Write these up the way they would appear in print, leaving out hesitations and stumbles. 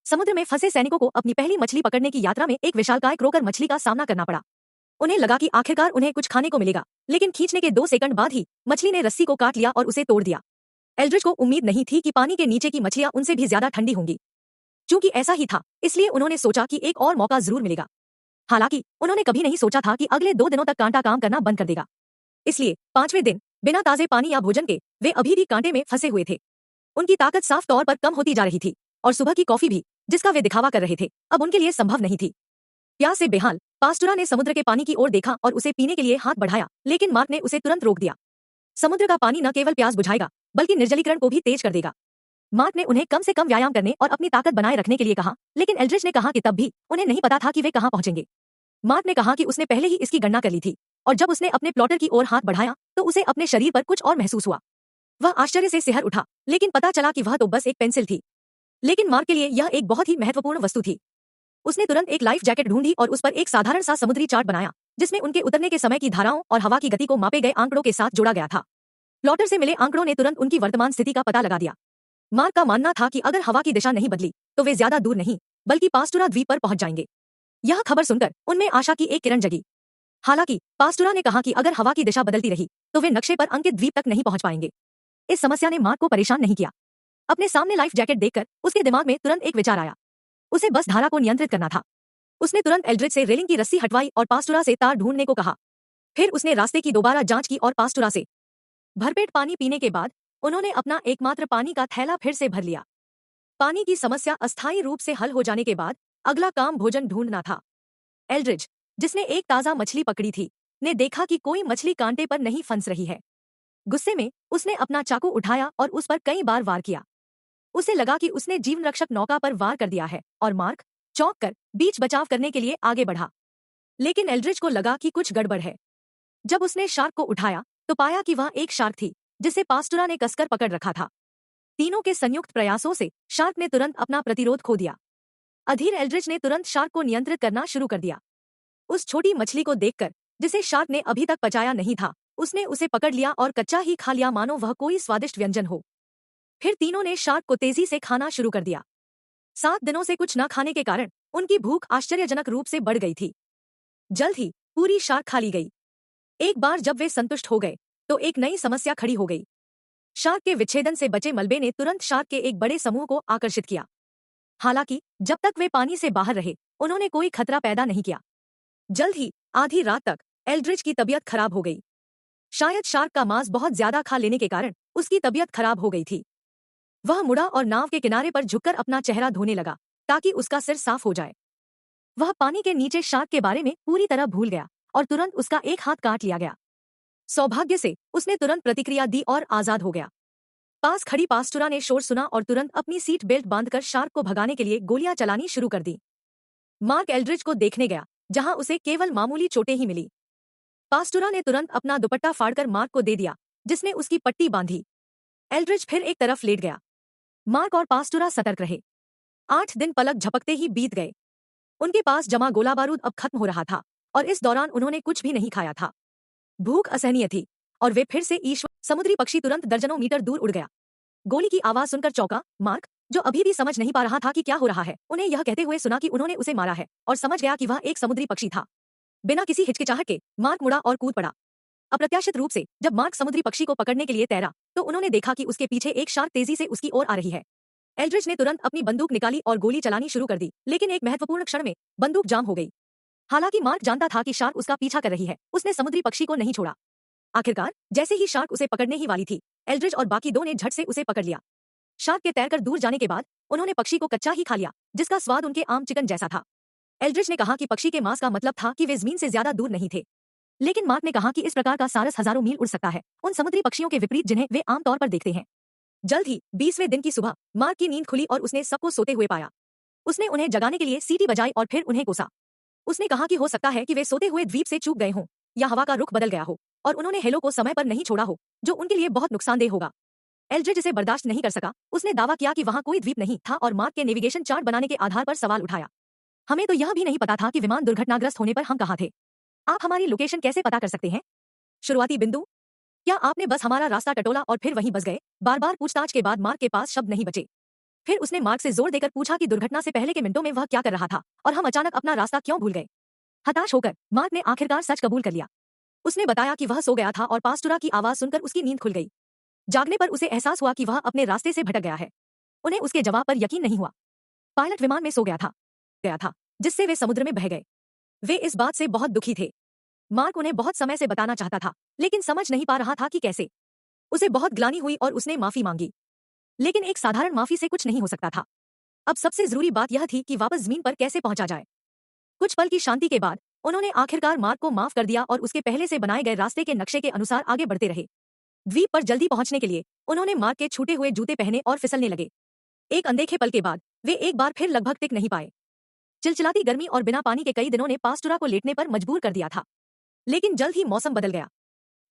समुद्र में फंसे सैनिकों को अपनी पहली मछली पकड़ने की यात्रा में एक विशालकाय क्रोकर मछली का सामना करना पड़ा। उन्हें लगा कि आखिरकार उन्हें कुछ खाने को मिलेगा, लेकिन खींचने के 2 सेकंड बाद ही मछली ने रस्सी को काट लिया और उसे तोड़ दिया। एल्ड्रिच को उम्मीद नहीं थी कि पानी के नीचे की मछलियां उनसे भी ज्यादा ठंडी होंगी। चूंकि ऐसा ही था, इसलिए उन्होंने सोचा कि एक और मौका जरूर मिलेगा। हालांकि उन्होंने कभी नहीं सोचा था कि अगले 2 दिनों तक कांटा काम करना बंद कर देगा। इसलिए 5वें दिन बिना ताजे पानी या भोजन के वे अभी भी कांटे में फंसे हुए थे। उनकी ताकत साफ तौर पर कम होती जा रही थी और सुबह की कॉफी भी, जिसका वे दिखावा कर रहे थे, अब उनके लिए संभव नहीं थी। प्यास से बेहाल पास्टुरा ने समुद्र के पानी की ओर देखा और उसे पीने के लिए हाथ बढ़ाया, लेकिन मार्क ने उसे तुरंत रोक दिया। समुद्र का पानी न केवल प्यास बुझाएगा बल्कि निर्जलीकरण को भी तेज कर देगा। मार्क ने उन्हें कम से कम व्यायाम करने और अपनी ताकत बनाए रखने के लिए कहा, लेकिन एल्ड्रिच ने कहा कि तब भी उन्हें नहीं पता था कि वे कहां पहुंचेंगे। मार्क ने कहा कि उसने पहले ही इसकी गणना कर ली थी और जब उसने अपने प्लॉटर की ओर हाथ बढ़ाया तो उसे अपने शरीर पर कुछ और महसूस हुआ। वह आश्चर्य से सिहर उठा, लेकिन पता चला कि वह तो बस एक पेंसिल थी। लेकिन मार्क के लिए यह एक बहुत ही महत्वपूर्ण वस्तु थी। उसने तुरंत एक लाइफ जैकेट ढूंढी और उस पर एक साधारण सा समुद्री चार्ट बनाया, जिसमें उनके उतरने के समय की धाराओं और हवा की गति को मापे गए आंकड़ों के साथ जोड़ा गया था। प्लॉटर से मिले आंकड़ों ने तुरंत उनकी वर्तमान स्थिति का पता लगा दिया। मार्क का मानना था कि अगर हवा की दिशा नहीं बदली तो वे ज्यादा दूर नहीं बल्कि पास्टुरा द्वीप पर पहुंच जाएंगे। यह खबर सुनकर उनमें आशा की एक किरण जगी। हालांकि पास्टुरा ने कहा कि अगर हवा की दिशा बदलती रही तो वे नक्शे पर अंकित द्वीप तक नहीं पहुंच पाएंगे। इस समस्या ने मार्क को परेशान नहीं किया। अपने सामने लाइफ जैकेट देखकर उसके दिमाग में तुरंत एक विचार आया। उसे बस धारा को नियंत्रित करना था। उसने तुरंत एल्ड्रिच से रेलिंग की रस्सी हटवाई और पास्टुरा से तार ढूंढने को कहा। फिर उसने रास्ते की दोबारा जांच की और पास्टुरा से भरपेट पानी पीने के बाद उन्होंने अपना एकमात्र पानी का थैला फिर से भर लिया। पानी की समस्या अस्थायी रूप से हल हो जाने के बाद अगला काम भोजन ढूंढना था। एल्ड्रिच, जिसने एक ताजा मछली पकड़ी थी, ने देखा कि कोई मछली कांटे पर नहीं फंस रही है। गुस्से में उसने अपना चाकू उठाया और उस पर कई बार वार किया। उसे लगा कि उसने जीवन रक्षक नौका पर वार कर दिया है और मार्क चौंक कर बीच बचाव करने के लिए आगे बढ़ा। लेकिन एल्ड्रिच को लगा कि कुछ गड़बड़ है। जब उसने शार्क को उठाया तो पाया कि वह एक शार्क थी जिसे पास्टुरा ने कसकर पकड़ रखा था। तीनों के संयुक्त प्रयासों से शार्क ने तुरंत अपना प्रतिरोध खो दिया। अधीर एल्ड्रिच ने तुरंत शार्क को नियंत्रित करना शुरू कर दिया। उस छोटी मछली को देखकर, जिसे शार्क ने अभी तक पचाया नहीं था, उसने उसे पकड़ लिया और कच्चा ही खा लिया मानो वह कोई स्वादिष्ट व्यंजन हो। फिर तीनों ने शार्क को तेजी से खाना शुरू कर दिया। 7 दिनों से कुछ न खाने के कारण उनकी भूख आश्चर्यजनक रूप से बढ़ गई थी। जल्द ही पूरी शार्क खा ली गई। एक बार जब वे संतुष्ट हो गए तो एक नई समस्या खड़ी हो गई। शार्क के विच्छेदन से बचे मलबे ने तुरंत शार्क के एक बड़े समूह को आकर्षित किया। हालांकि जब तक वे पानी से बाहर रहे उन्होंने कोई खतरा पैदा नहीं किया। जल्द ही आधी रात तक एल्ड्रिच की तबीयत खराब हो गई। शायद शार्क का मांस बहुत ज्यादा खा लेने के कारण उसकी तबीयत खराब हो गई थी। वह मुड़ा और नाव के किनारे पर झुककर अपना चेहरा धोने लगा ताकि उसका सिर साफ हो जाए। वह पानी के नीचे शार्क के बारे में पूरी तरह भूल गया और तुरंत उसका एक हाथ काट लिया गया। सौभाग्य से उसने तुरंत प्रतिक्रिया दी और आजाद हो गया। पास खड़ी पास्टुरा ने शोर सुना और तुरंत अपनी सीट बेल्ट बांधकर शार्क को भगाने के लिए गोलियां चलानी शुरू कर दी। मार्क एल्ड्रिच को देखने गया, जहां उसे केवल मामूली चोटें ही मिली। पास्टुरा ने तुरंत अपना दुपट्टा फाड़कर मार्क को दे दिया, जिसने उसकी पट्टी बांधी। एल्ड्रिच फिर एक तरफ लेट गया। मार्क और पास्टुरा सतर्क रहे। 8 दिन पलक झपकते ही बीत गए। उनके पास जमा गोला बारूद अब खत्म हो रहा था और इस दौरान उन्होंने कुछ भी नहीं खाया था। भूख असहनीय थी और वे फिर से ईश्वर। समुद्री पक्षी तुरंत दर्जनों मीटर दूर उड़ गया। गोली की आवाज सुनकर चौंका मार्क, जो अभी भी समझ नहीं पा रहा था कि क्या हो रहा है, उन्हें यह कहते हुए सुना कि उन्होंने उसे मारा है और समझ गया कि वह एक समुद्री पक्षी था। बिना किसी हिचकिचाहट के मार्क मुड़ा और कूद पड़ा। अप्रत्याशित रूप से जब मार्क समुद्री पक्षी को पकड़ने के लिए तैरा तो उन्होंने देखा कि उसके पीछे एक शार्क तेजी से उसकी ओर आ रही है। एल्ड्रिच ने तुरंत अपनी बंदूक निकाली और गोली चलानी शुरू कर दी, लेकिन एक महत्वपूर्ण क्षण में बंदूक जाम हो गई। हालांकि मार्क जानता था कि शार्क उसका पीछा कर रही है, उसने समुद्री पक्षी को नहीं छोड़ा। आखिरकार जैसे ही शार्क उसे पकड़ने ही वाली थी, एल्ड्रिच और बाकी 2 ने झट से उसे पकड़ लिया। शार्क के तैरकर दूर जाने के बाद उन्होंने पक्षी को कच्चा ही खा लिया, जिसका स्वाद उनके आम चिकन जैसा था। एल्ड्रिच ने कहा कि पक्षी के मांस का मतलब था कि वे जमीन से ज्यादा दूर नहीं थे। लेकिन मार्क ने कहा कि इस प्रकार का सारस हजारों मील उड़ सकता है, उन समुद्री पक्षियों के विपरीत जिन्हें वे आमतौर पर देखते हैं। जल्द ही 20वें दिन की सुबह मार्क की नींद खुली और उसने सबको सोते हुए पाया। उसने उन्हें जगाने के लिए सीटी बजाई और फिर उन्हें कोसा। उसने कहा कि हो सकता है कि वे सोते हुए द्वीप से चूक गए हों या हवा का रुख बदल गया हो और उन्होंने हेलो को समय पर नहीं छोड़ा हो, जो उनके लिए बहुत नुकसानदेह होगा। एल्ड्रिच इसे बर्दाश्त नहीं कर सका। उसने दावा किया कि वहां कोई द्वीप नहीं था और मार्क के नेविगेशन चार्ट बनाने के आधार पर सवाल उठाया। हमें तो यह भी नहीं पता था कि विमान दुर्घटनाग्रस्त होने पर हम कहाँ थे। आप हमारी लोकेशन कैसे पता कर सकते हैं? शुरुआती बिंदु? क्या आपने बस हमारा रास्ता टटोला और फिर वहीं बस गए? बार बार पूछताछ के बाद मार्क के पास शब्द नहीं बचे। फिर उसने मार्क से जोर देकर पूछा कि दुर्घटना से पहले के मिनटों में वह क्या कर रहा था और हम अचानक अपना रास्ता क्यों भूल गए। हताश होकर मार्क ने आखिरकार सच कबूल कर लिया। उसने बताया कि वह सो गया था और पास्टुरा की आवाज सुनकर उसकी नींद खुल गई। जागने पर उसे एहसास हुआ कि वह अपने रास्ते से भटक गया है। उन्हें उसके जवाब पर यकीन नहीं हुआ। पायलट विमान में सो गया था जिससे वे समुद्र में बह गए। वे इस बात से बहुत दुखी थे। मार्क उन्हें बहुत समय से बताना चाहता था लेकिन समझ नहीं पा रहा था कि कैसे। उसे बहुत ग्लानि हुई और उसने माफी मांगी, लेकिन एक साधारण माफी से कुछ नहीं हो सकता था। अब सबसे जरूरी बात यह थी कि वापस जमीन पर कैसे पहुंचा जाए। कुछ पल की शांति के बाद उन्होंने आखिरकार मार्क को माफ कर दिया और उसके पहले से बनाए गए रास्ते के नक्शे के अनुसार आगे बढ़ते रहे। द्वीप पर जल्दी पहुंचने के लिए उन्होंने मार्क के छूटे हुए जूते पहने और फिसलने लगे। एक अनदेखे पल के बाद वे एक बार फिर लगभग टिक नहीं पाए। चिलचिलाती गर्मी और बिना पानी के कई दिनों ने पास्टुरा को लेटने पर मजबूर कर दिया था। लेकिन जल्द ही मौसम बदल गया।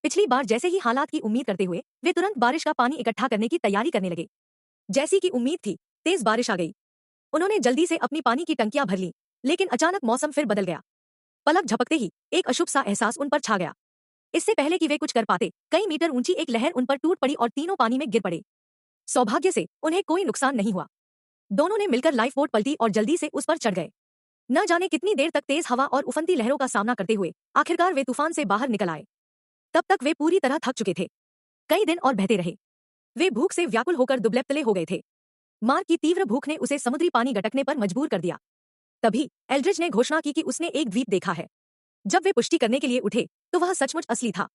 पिछली बार जैसे ही हालात की उम्मीद करते हुए वे तुरंत बारिश का पानी इकट्ठा करने की तैयारी करने लगे। जैसी की उम्मीद थी, तेज बारिश आ गई। उन्होंने जल्दी से अपनी पानी की टंकियां भर लीं, लेकिन अचानक मौसम फिर बदल गया। पलक झपकते ही एक अशुभ सा एहसास उन पर छा गया। इससे पहले कि वे कुछ कर पाते, कई मीटर ऊंची एक लहर उन पर टूट पड़ी और तीनों पानी में गिर पड़े। सौभाग्य से उन्हें कोई नुकसान नहीं हुआ। दोनों ने मिलकर लाइफ बोट पलटी और जल्दी से उस पर चढ़ गए। न जाने कितनी देर तक तेज हवा और उफनती लहरों का सामना करते हुए आखिरकार वे तूफान से बाहर निकल आए। तब तक वे पूरी तरह थक चुके थे। कई दिन और बहते रहे। वे भूख से व्याकुल होकर दुबले-पतले हो गए थे। मार्क की तीव्र भूख ने उसे समुद्री पानी गटकने पर मजबूर कर दिया। तभी एल्ड्रिज ने घोषणा की कि उसने एक द्वीप देखा है। जब वे पुष्टि करने के लिए उठे तो वह सचमुच असली था।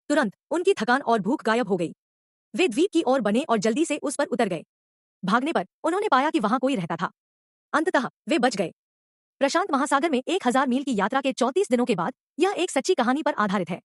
तुरंत उनकी थकान और भूख गायब हो गई। वे द्वीप की ओर बने और जल्दी से उस पर उतर गए। भागने पर उन्होंने पाया कि वहां कोई रहता था। अंततः वे बच गए। प्रशांत महासागर में 1000 मील की यात्रा के 34 दिनों के बाद यह एक सच्ची कहानी पर आधारित है।